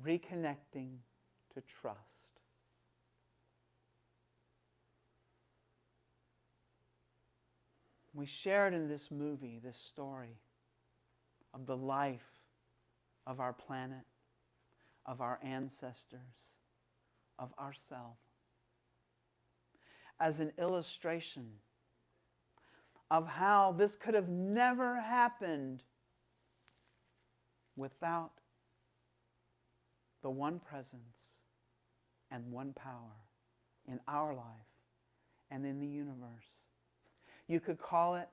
reconnecting to trust. We shared in this movie, this story of the life of our planet, of our ancestors, of ourselves, as an illustration of how this could have never happened without the one presence and one power in our life and in the universe. You could call it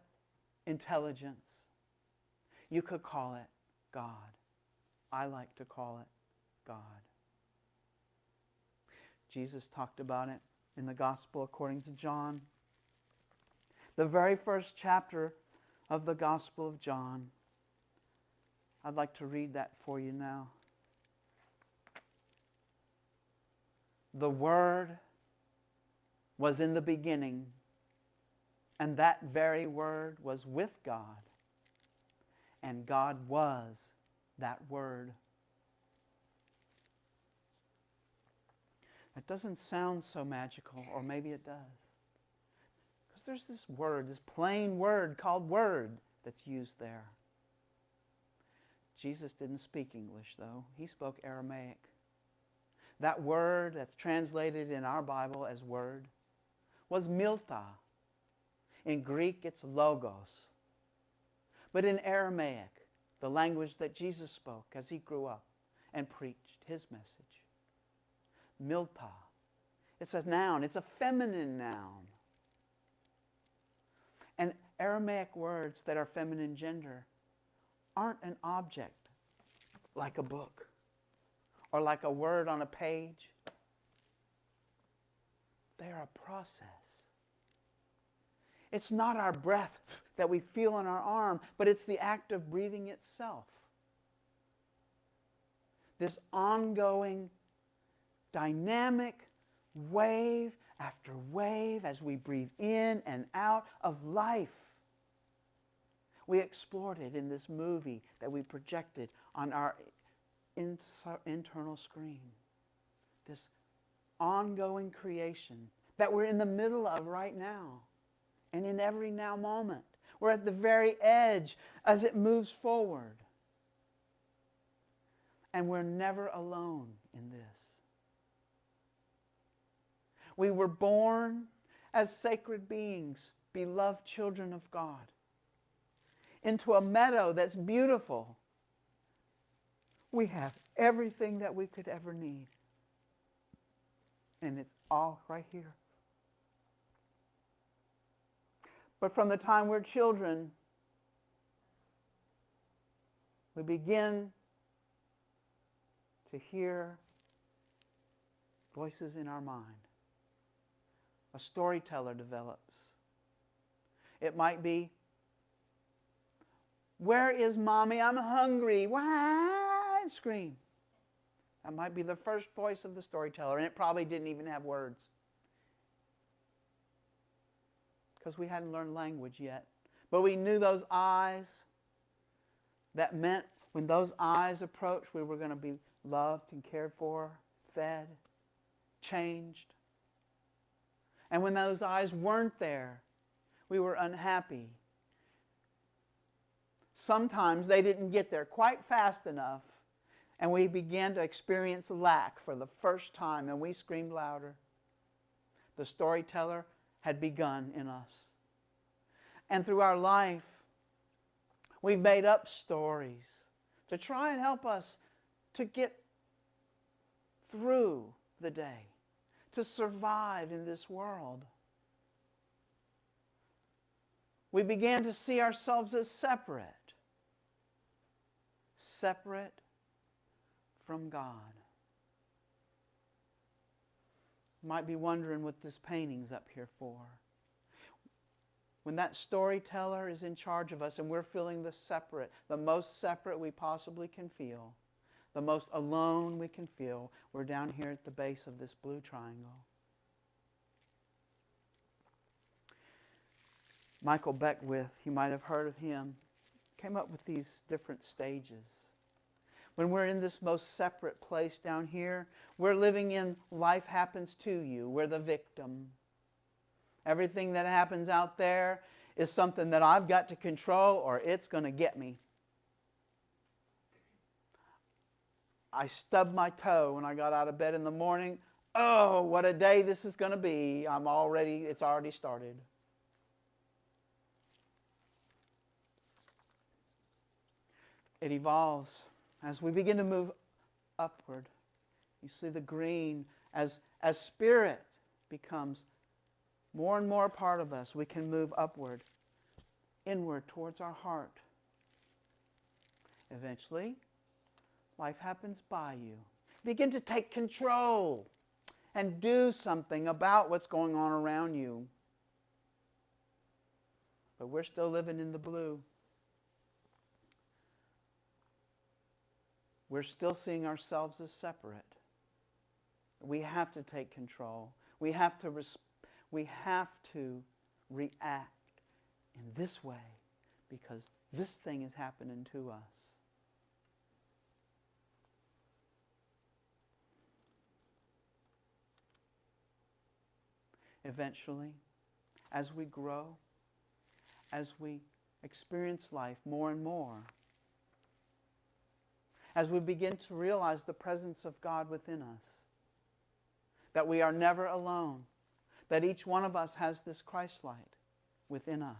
intelligence. You could call it God. I like to call it God. Jesus talked about it in the Gospel according to John. The very first chapter of the Gospel of John. I'd like to read that for you now. The Word was in the beginning, and that very Word was with God, and God was that Word. That doesn't sound so magical, or maybe it does. Because there's this word, this plain word called Word that's used there. Jesus didn't speak English, though. He spoke Aramaic. That word that's translated in our Bible as word was milta. In Greek, it's logos. But in Aramaic, the language that Jesus spoke as he grew up and preached his message, milta. It's a noun. It's a feminine noun. And Aramaic words that are feminine gender aren't an object like a book or like a word on a page. They're a process. It's not our breath that we feel on our arm, but it's the act of breathing itself. This ongoing, dynamic wave after wave as we breathe in and out of life. We explored it in this movie that we projected on our internal screen. This ongoing creation that we're in the middle of right now and in every now moment. We're at the very edge as it moves forward. And we're never alone in this. We were born as sacred beings, beloved children of God, into a meadow that's beautiful. We have everything that we could ever need. And it's all right here. But from the time we're children, we begin to hear voices in our mind. A storyteller develops. It might be, "Where is Mommy? I'm hungry." Wah! And scream. That might be the first voice of the storyteller, and it probably didn't even have words. Because we hadn't learned language yet. But we knew those eyes. That meant when those eyes approached, we were going to be loved and cared for, fed, changed. And when those eyes weren't there, we were unhappy. Sometimes they didn't get there quite fast enough, and we began to experience lack for the first time, and we screamed louder. The storyteller had begun in us. And through our life, we've made up stories to try and help us to get through the day, to survive in this world. We began to see ourselves as separate from God. You might be wondering what this painting's up here for. When that storyteller is in charge of us and we're feeling the most separate we possibly can feel, the most alone we can feel, we're down here at the base of this blue triangle. Michael Beckwith, you might have heard of him, came up with these different stages. When we're in this most separate place down here, we're living in life happens to you. We're the victim. Everything that happens out there is something that I've got to control or it's going to get me. I stubbed my toe when I got out of bed in the morning. Oh, what a day this is going to be. It's already started. It evolves as we begin to move upward. You see the green as spirit becomes more and more a part of us. We can move upward, inward towards our heart. Eventually, life happens by you. Begin to take control and do something about what's going on around you. But we're still living in the blue. We're still seeing ourselves as separate. We have to take control. We have to react in this way because this thing is happening to us. Eventually, as we grow, as we experience life more and more, as we begin to realize the presence of God within us, that we are never alone, that each one of us has this Christ light within us,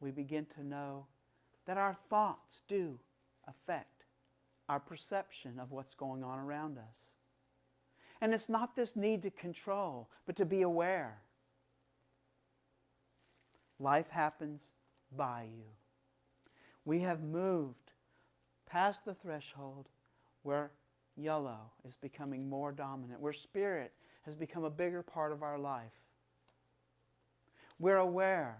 we begin to know that our thoughts do affect our perception of what's going on around us. And it's not this need to control, but to be aware. Life happens by you. We have moved past the threshold where yellow is becoming more dominant, where spirit has become a bigger part of our life. We're aware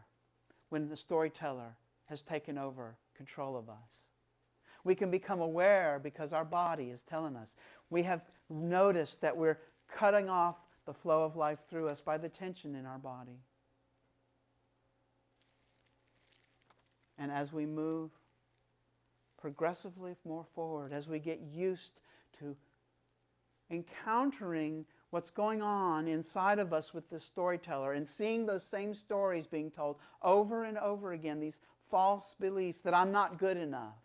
when the storyteller has taken over control of us. We can become aware because our body is telling us. We have noticed that we're cutting off the flow of life through us by the tension in our body. And as we move progressively more forward, as we get used to encountering what's going on inside of us with this storyteller and seeing those same stories being told over and over again, these false beliefs that I'm not good enough,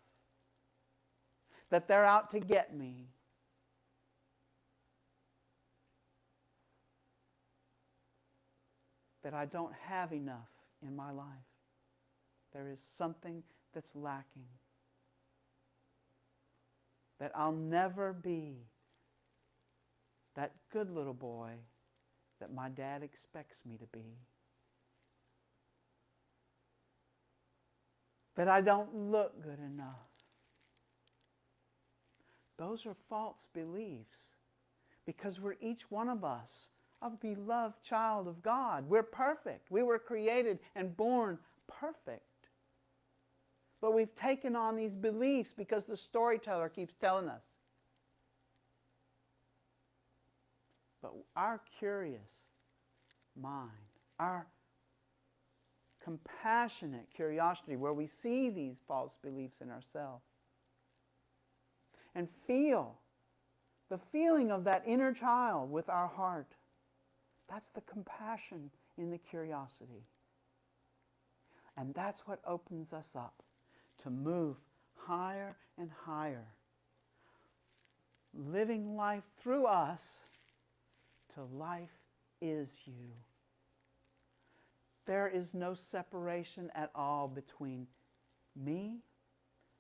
that they're out to get me, that I don't have enough in my life. There is something that's lacking. That I'll never be that good little boy that my dad expects me to be. That I don't look good enough. Those are false beliefs because we're each one of us a beloved child of God. We're perfect. We were created and born perfect. But we've taken on these beliefs because the storyteller keeps telling us. But our curious mind, our compassionate curiosity, where we see these false beliefs in ourselves and feel the feeling of that inner child with our heart, that's the compassion in the curiosity. And that's what opens us up to move higher and higher, living life through us till life is you. There is no separation at all between me,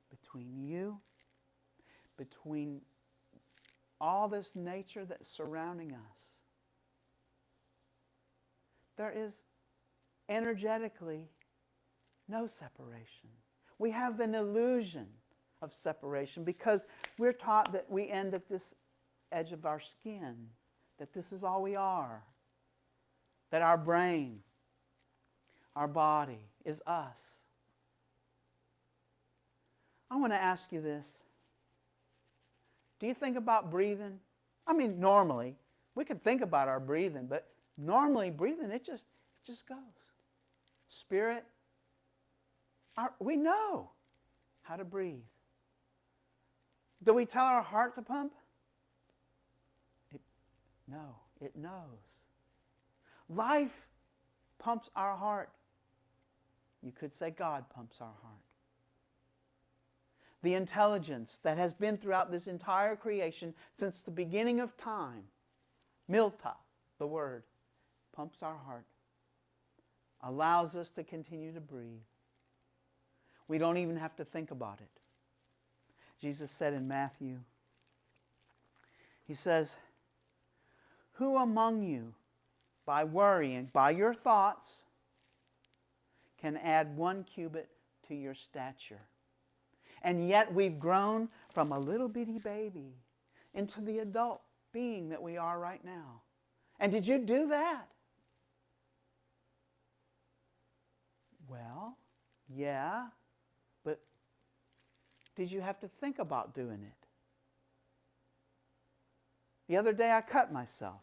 between you, between all this nature that's surrounding us. There is energetically no separation. We have an illusion of separation because we're taught that we end at this edge of our skin, that this is all we are, that our brain, our body is us. I want to ask you this. Do you think about breathing? I mean, normally, we can think about our breathing, but normally breathing, it just goes. Spirit, we know. how to breathe. Do we tell our heart to pump? No, it knows. Life pumps our heart. You could say God pumps our heart. The intelligence that has been throughout this entire creation since the beginning of time, milta, the word, pumps our heart, allows us to continue to breathe. We don't even have to think about it. Jesus said in Matthew, he says, who among you, by worrying, by your thoughts, can add 1 cubit to your stature? And yet we've grown from a little bitty baby into the adult being that we are right now. And did you do that? Well, yeah, but did you have to think about doing it? The other day I cut myself.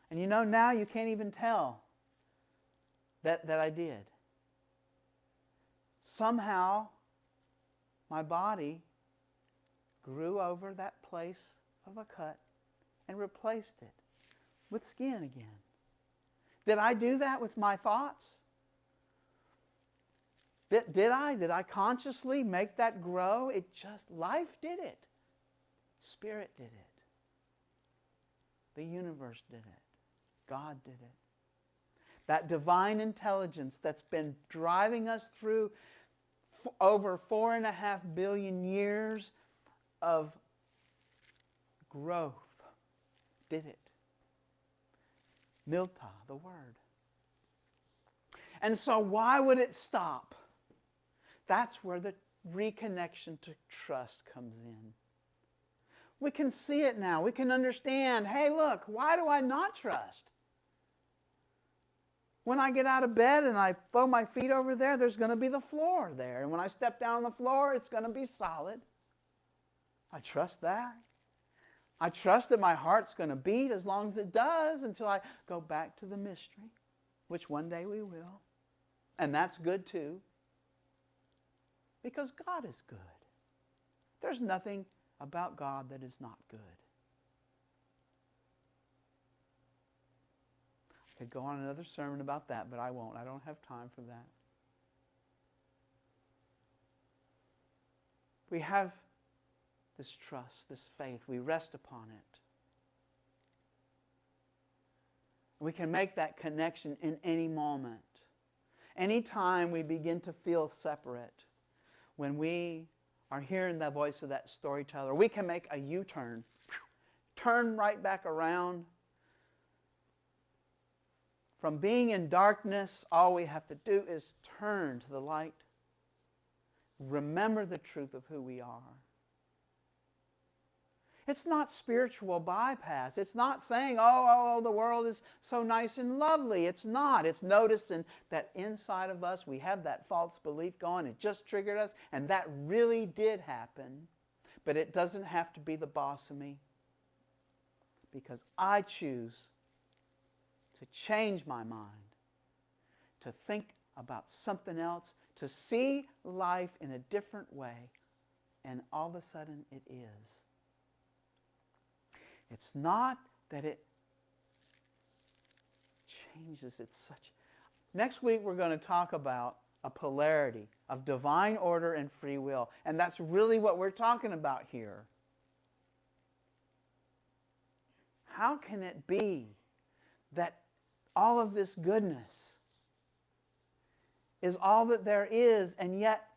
And you know, now you can't even tell that I did. Somehow, my body grew over that place of a cut and replaced it with skin again. Did I do that with my thoughts? Did I consciously make that grow? Life did it. Spirit did it. The universe did it. God did it. That divine intelligence that's been driving us through over 4.5 billion years of growth did it. Milta, the word. And so why would it stop? That's where the reconnection to trust comes in. We can see it now. We can understand, hey, look, why do I not trust? When I get out of bed and I throw my feet over there, there's going to be the floor there. And when I step down on the floor, it's going to be solid. I trust that. I trust that my heart's going to beat as long as it does until I go back to the mystery, which one day we will. And that's good too. Because God is good. There's nothing about God that is not good. I could go on another sermon about that, but I won't. I don't have time for that. We have this trust, this faith. We rest upon it. We can make that connection in any moment. Anytime we begin to feel separate, when we are hearing the voice of that storyteller, we can make a U-turn, turn right back around. From being in darkness, all we have to do is turn to the light. Remember the truth of who we are. It's not spiritual bypass. It's not saying, oh, the world is so nice and lovely. It's not. It's noticing that inside of us we have that false belief going. It just triggered us, and that really did happen. But it doesn't have to be the boss of me, because I choose to change my mind, to think about something else, to see life in a different way, and all of a sudden it is. It's not that it changes. It's such. Next week we're going to talk about a polarity of divine order and free will. And that's really what we're talking about here. How can it be that all of this goodness is all that there is, and yet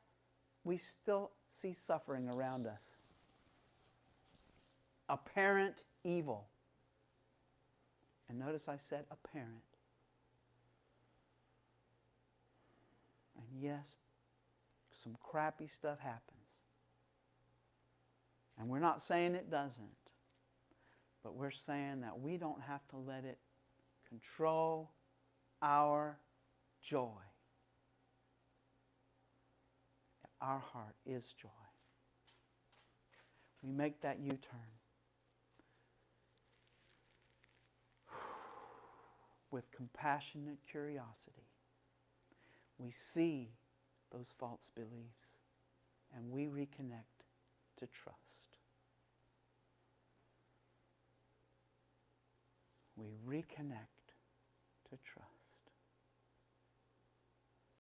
we still see suffering around us? Apparent evil. And notice I said apparent. And yes, some crappy stuff happens. And we're not saying it doesn't. But we're saying that we don't have to let it control our joy. Our heart is joy. We make that U-turn. With compassionate curiosity, we see those false beliefs and and we reconnect to trust. We reconnect to trust.